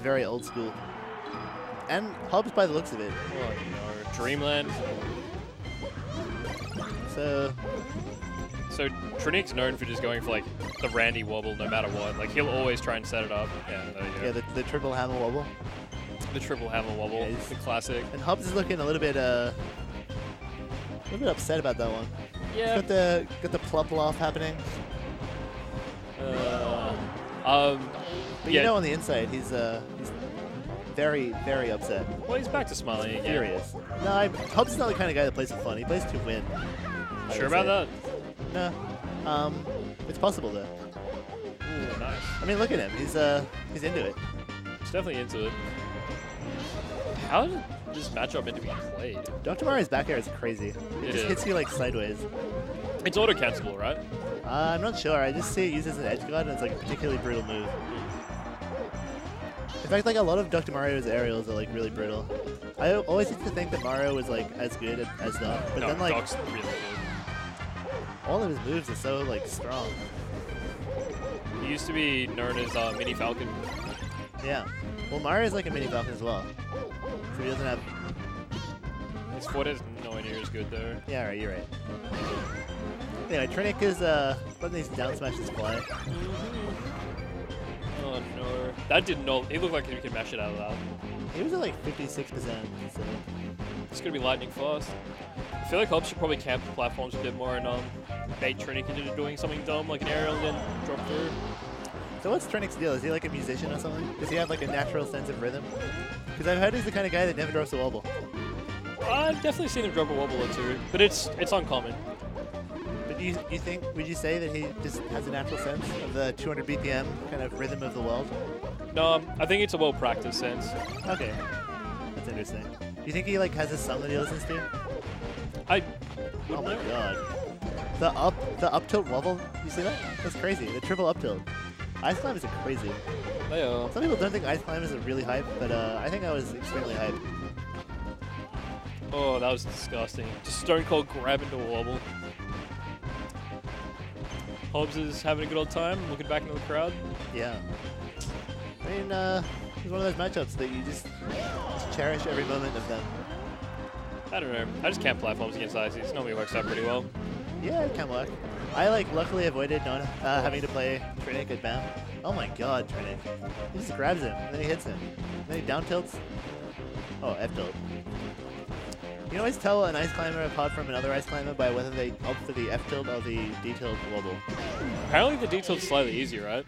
very old school. And Hobs by the looks of it. Oh no, Dreamland. So Trinick's known for just going for like the Randy wobble no matter what. Like he'll always try and set it up. Yeah, there you go. Yeah, the triple hammer wobble. The triple hammer wobble, Yeah, the classic. And Hobs is looking a little bit upset about that one. Yeah. He's got the plop laugh happening. But you know, on the inside, he's very, very upset. Well, he's back to smiling again. Furious. No, Hobs is not the kind of guy that plays for fun. He plays to win. Sure about that? No. It's possible though. Ooh, nice. I mean, look at him. He's into it. He's definitely into it. How did this matchup meant to be played? Dr. Mario's back air is crazy. It just hits you like sideways. It's auto-cancelable, right? I'm not sure. I just see it used as an edge guard, and it's like a particularly brutal move. In fact, like a lot of Dr. Mario's aerials are like really brutal. I always used to think that Mario was like as good as Doc, but No, then like Doc's really good. all of his moves are so like strong. He used to be known as Mini Falcon. Yeah. Well, Mario's like a mini Falcon as well, so he doesn't have. His forward is nowhere near as good though. Yeah, right. You're right. Anyway, Trinick is letting these down smashes fly. Oh no. That did not. He looked like he could mash it out of that. He was at like 56%. So. It's going to be lightning fast. I feel like Hobs should probably camp the platforms a bit more and bait Trinick into doing something dumb like an aerial and then drop through. So what's Trinick's deal? Is he like a musician or something? Does he have like a natural sense of rhythm? Because I've heard he's the kind of guy that never drops a wobble. I've definitely seen him drop a wobble or two, but it's uncommon. But would you say that he just has a natural sense of the 200 BPM kind of rhythm of the world? No, I think it's a well-practiced sense. Okay. That's interesting. Do you think he like has a song that he listens to? Oh my god. The up tilt wobble, you see that? That's crazy. The triple up tilt. Ice climbers are crazy. They are. Some people don't think ice climbers are really hype, but I think I was extremely hype. Oh, that was disgusting. Just stone cold grab into a wobble. Hobs is having a good old time, looking back into the crowd. Yeah. I mean, it's one of those matchups that you just cherish every moment of them. I don't know. I just can't platforms against Ices. It normally works out pretty well. Yeah, it can work. I luckily avoided not having to play Trinick at BAM. Oh my god, Trinick. He just grabs him, and then he hits him. And then he down tilts. Oh, F tilt. You can always tell an ice climber apart from another ice climber by whether they opt for the F tilt or the D tilt wobble. Apparently the D tilt's slightly easier, right?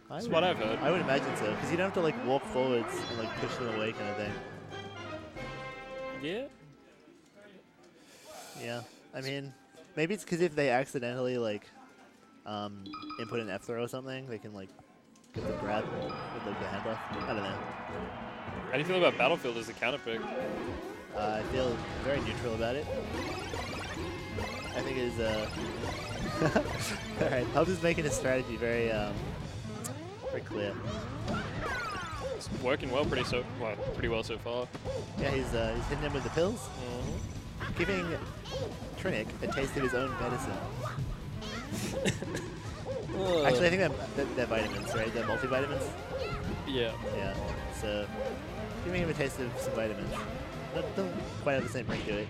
That's what I've heard. I would imagine so, because you don't have to like walk forwards and like push them away kind of thing. Yeah? Yeah. I mean, maybe it's because if they accidentally like input an F throw or something, they can like get the grab with like the handoff. I don't know. How do you feel about Battlefield as the counter pick? I feel very neutral about it. I think it is alright, Hobs is making his strategy very very clear. It's working well pretty well so far. Yeah, he's hitting him with the pills. Giving Trinick a taste of his own medicine. Actually, I think they're vitamins, right? They're multivitamins? Yeah. Yeah. So, giving him a taste of some vitamins. Don't quite have the same ring to it.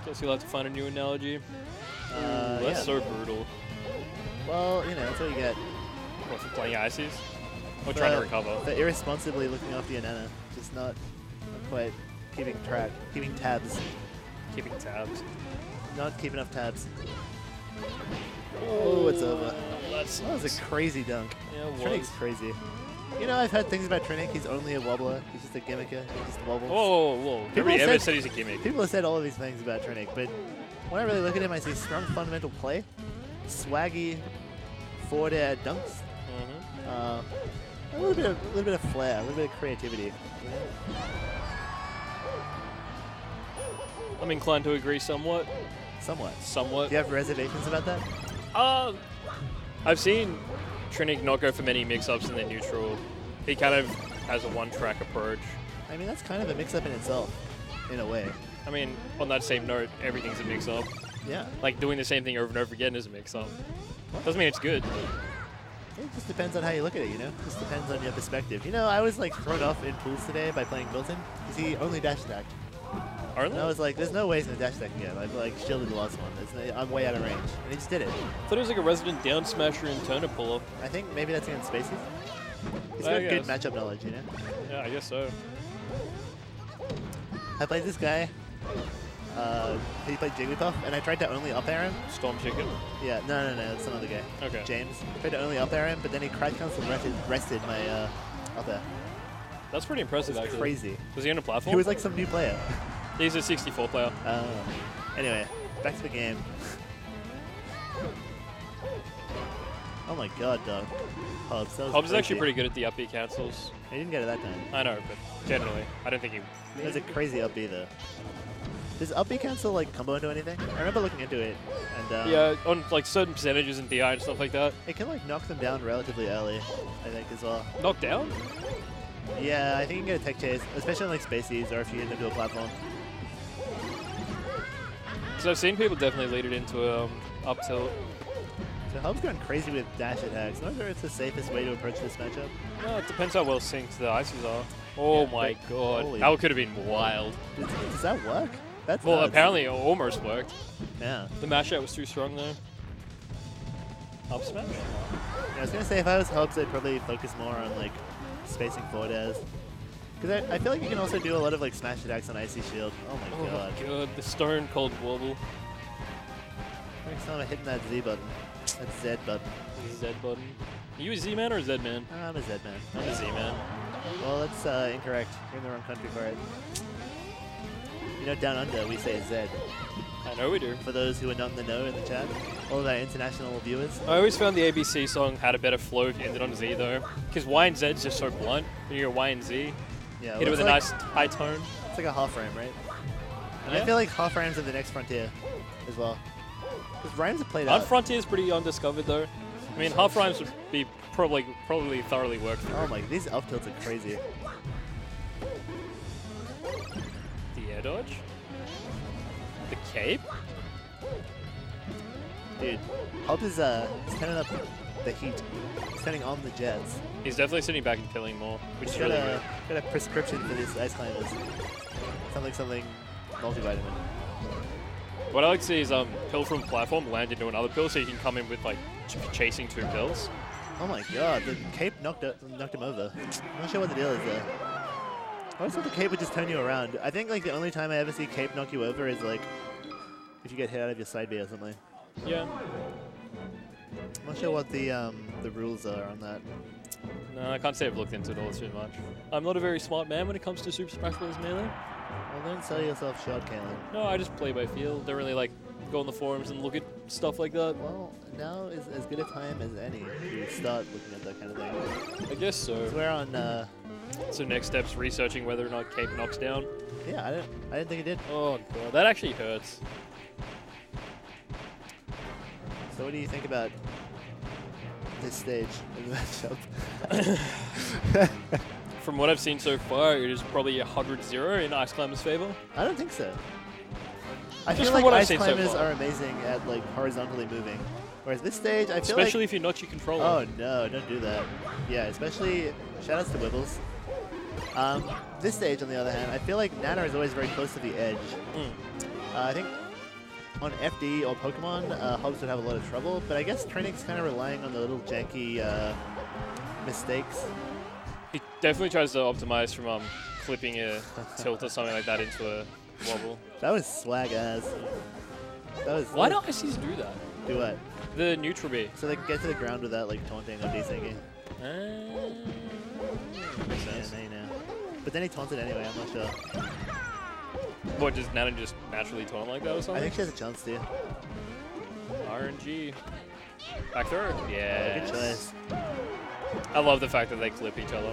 Guess you'll have to find a new analogy. That's yeah. so brutal. Well, you know, that's what you get. What, for playing Ices? Or trying to recover? For irresponsibly looking after your nana. Just not quite keeping track, keeping tabs. Keeping tabs. Not keeping enough tabs. Oh, it's over. That was a crazy dunk. Yeah, it Trinick's was. crazy. You know, I've heard things about Trinick. He's only a wobbler. He's just a gimmicker. He just wobbles. Whoa. Nobody ever said he's a gimmick. People have said all of these things about Trinick, but when I really look at him, I see strong fundamental play, swaggy forward air dunks, a little bit of flair, a little bit of creativity. I'm inclined to agree somewhat. Somewhat. Do you have reservations about that? I've seen Trinick not go for many mix-ups in the neutral. He kind of has a one-track approach. I mean, that's kind of a mix-up in itself, in a way. I mean, on that same note, everything's a mix-up. Yeah. Like, doing the same thing over and over again is a mix-up. Doesn't mean it's good. It just depends on how you look at it, you know? Just depends on your perspective. You know, I was like thrown off in pools today by playing Milton because he only dash attacked. And I was like, there's no way he's going to dash attack again. I've like shielded the last one. I'm way out of range. And he just did it. I thought he was like a resident down smasher and turnip puller. I think maybe that's against Spaces. He's got good matchup knowledge, you know? Yeah, I guess so. I played this guy. He played Jigglypuff, and I tried to only up air him. Storm Chicken? Yeah, no, it's another guy. Okay. James. I tried to only up air him, but then he crash cancelled and rested my up air. That's pretty impressive, actually. Crazy. Was he on a platform? He was like some new player. He's a 64 player. Anyway, back to the game. Oh my god, dog. Hobs, Hobs is actually pretty good at the up B cancels. He didn't get it that time. I know, but generally, I don't think he... It was a crazy up B, though. Does up B cancel like combo into anything? I remember looking into it, and yeah, on like certain percentages in DI and stuff like that. It can like knock them down relatively early, I think, as well. Knock down? Yeah, I think you can get a tech chase, especially on like Spacies or if you get into a platform. So I've seen people definitely lead it into up tilt. So Hob's going crazy with dash attacks. I'm not sure it's the safest way to approach this matchup. No, it depends how well synced the ices are. Oh yeah, my god, that could have been wild. Does that work? That's well, nuts. apparently it almost worked. Yeah. The mashup was too strong though. Up smash? Yeah, I was gonna say if I was Hobs, I'd probably focus more on like spacing forward airs. Because I feel like you can also do a lot of like smash attacks on Icy Shield. Oh my god. Oh my god, the stone cold wobble. Next time I'm hitting that Z button. That Z button. Z button. Are you a Z man or a Z man? I'm a Z man. I'm a Z man. Well, that's incorrect. You're in the wrong country for it. You know, down under, we say Z. I know we do. For those who are not in the know in the chat, all of our international viewers. I always found the ABC song had a better flow if you ended on Z though, because Y and Z is just so blunt. When you go Y and Z, yeah, hit it with a nice high tone. It's like a half frame, right? And yeah. I feel like half frames are the next frontier as well. Because rhymes are played out. Frontier is pretty undiscovered though. I mean, half rhymes would be probably thoroughly worked through. Oh my, these up tilts are crazy. The air dodge? The cape? Dude, Hobs is turning up the heat. He's turning on the jets. He's definitely sitting back and killing more, which is got really good. Got a prescription for these ice climbers. Something multivitamin. What I like to see is pill from platform land into another pill, so you can come in with like chasing two pills. Oh my god, the cape knocked him over. I'm not sure what the deal is there. I always thought the cape would just turn you around. I think like the only time I ever see cape knock you over is like if you get hit out of your side B or something. Yeah. I'm not sure what the rules are on that. No, I can't say I've looked into it all too much. I'm not a very smart man when it comes to Super Smash Bros. Melee. Well, don't sell yourself short, Kalen. No, I just play by feel. Don't really like go on the forums and look at stuff like that. Well, now is as good a time as any to start looking at that kind of thing. I guess so. So we're on. So next step's researching whether or not cape knocks down. Yeah, I didn't think it did. Oh god, that actually hurts. So what do you think about this stage in the matchup? From what I've seen so far, it is probably 100-0 in Ice Climber's favor. I don't think so. I Just feel from like what I've ice seen so climbers far. are amazing at like horizontally moving, whereas this stage I feel Especially like, if you're not your controller. oh no, don't do that. Yeah, especially shoutouts to Wibbles. This stage on the other hand, I feel like Nana is always very close to the edge. I think on FD or Pokemon, Hobs would have a lot of trouble, but I guess Trinick's kind of relying on the little janky mistakes. He definitely tries to optimize from clipping a tilt or something like that into a wobble. That was swag ass. That was. Why don't ICs do that? Do what? The neutral B. So they can get to the ground without like taunting or desyncing. Makes sense. Yeah, now you know. But then he taunted anyway, I'm not sure. What, does Nana just naturally taunt like that or something? I think she has a chance to. RNG. Back throw? Yeah. Good choice. I love the fact that they clip each other.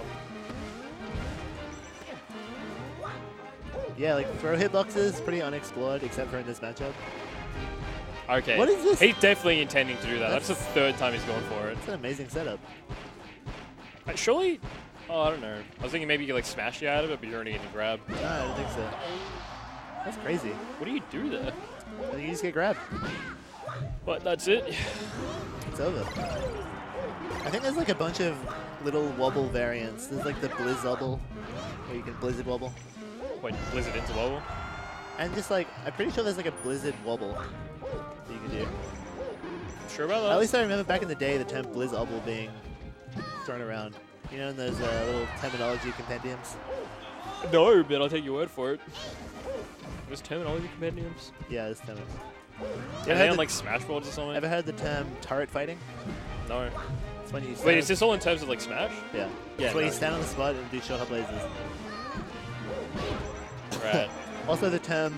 Yeah, like throw hitboxes, pretty unexplored except for in this matchup. Okay. What is this? He's definitely intending to do that. That's the third time he's gone for it. It's an amazing setup. Surely, oh, I don't know. I was thinking maybe you could like smash you out of it, but you're already getting grabbed. No, I don't think so. That's crazy. What do you do there? I think you just get grabbed. But that's it. It's over. I think there's like a bunch of little wobble variants. There's like the Blizz wobble, where you can Blizzard wobble. Wait, Blizzard into wobble? And just like, I'm pretty sure there's like a Blizzard wobble that you can do. Sure about that? At least I remember back in the day the term Blizz wobble being thrown around. You know, in those little terminology compendiums. No, but I'll take your word for it. There's terminology compendiums. Yeah, there's term. Are they on like Smash boards or something? Ever heard the term turret fighting? No. It's when you Wait, is this all in terms of like Smash? Yeah. Yeah. It's where you stand on the spot and do short hop lasers. Right. Also, the term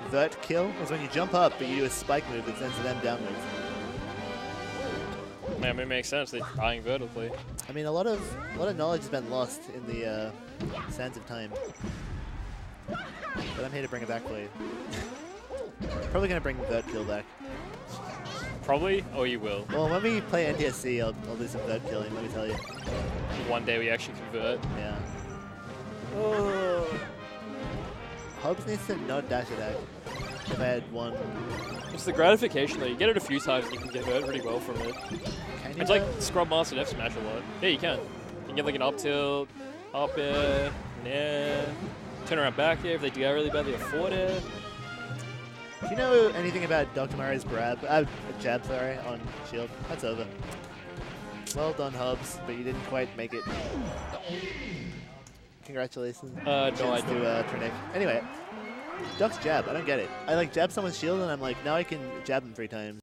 vert kill is when you jump up, but you do a spike move that sends them downwards. Man, it makes sense. They're dying vertically. I mean, a lot of knowledge has been lost in the sands of time. But I'm here to bring it back for you. Probably gonna bring vert kill back. Probably, or you will. Well, when we play NTSC, I'll do some vert killing. Let me tell you. One day we actually convert. Yeah. Oh. Hobs needs to not dash attack. If I had one. It's the gratification though. You get it a few times and you can get hurt pretty well from it. Can you It's like Scrub Master F Smash a lot. Yeah, you can. You can get like an up tilt, up air, nah. Turn around back air if they do really badly, a forward air. Do you know anything about Dr. Mario's jab, sorry, on shield? That's over. Well done, Hobs, but you didn't quite make it. Congratulations. No, I don't. To Trinick. Anyway, Doc's jab, I don't get it. I like jab someone's shield and I'm like, now I can jab them 3 times.